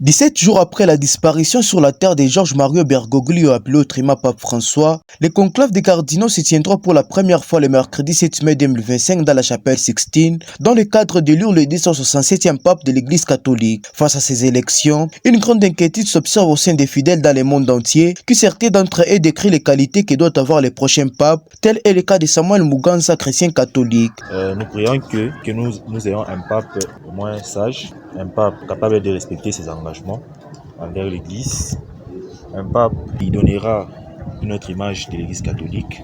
17 jours après la disparition sur la terre de Georges Mario Bergoglio appelé autrement Pape François, le conclave des cardinaux se tiendra pour la première fois le mercredi 7 mai 2025 dans la chapelle Sixtine, dans le cadre d'élire le 267e pape de l'Église catholique. Face à ces élections, une grande inquiétude s'observe au sein des fidèles dans le monde entier, qui certains d'entre eux décrivent les qualités que doit avoir le prochain pape, tel est le cas de Samuel Muganza, chrétien catholique. Nous prions que nous ayons un pape moins sage, un pape capable de respecter ses engagements envers l'Église, un pape qui donnera une autre image de l'Église catholique,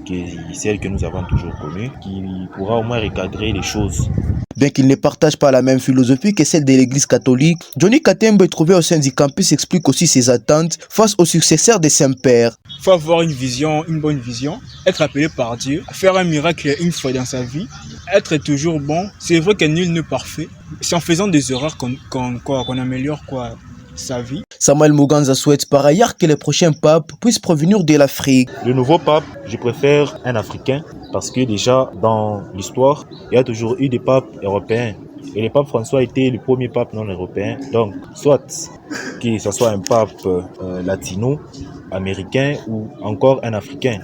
qui est celle que nous avons toujours connue, qui pourra au moins recadrer les choses. Bien qu'il ne partage pas la même philosophie que celle de l'Église catholique, Johnny Katembe, trouvé au sein du campus, explique aussi ses attentes face au successeur de Saint-Père. Il faut avoir une vision, une bonne vision, être appelé par Dieu, faire un miracle une fois dans sa vie, être toujours bon. C'est vrai que nul n'est parfait. C'est en faisant des erreurs qu'on améliore sa vie. Samuel Muganza souhaite par ailleurs que le prochain pape puisse provenir de l'Afrique. Le nouveau pape, je préfère un Africain parce que déjà dans l'histoire, il y a toujours eu des papes européens. Et le pape François était le premier pape non européen. Donc, soit que ce soit un pape latino, américain ou encore un Africain.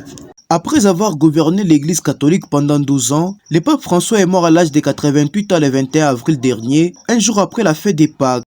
Après avoir gouverné l'Église catholique pendant 12 ans, le pape François est mort à l'âge de 88 ans le 21 avril dernier, un jour après la fête des Pâques.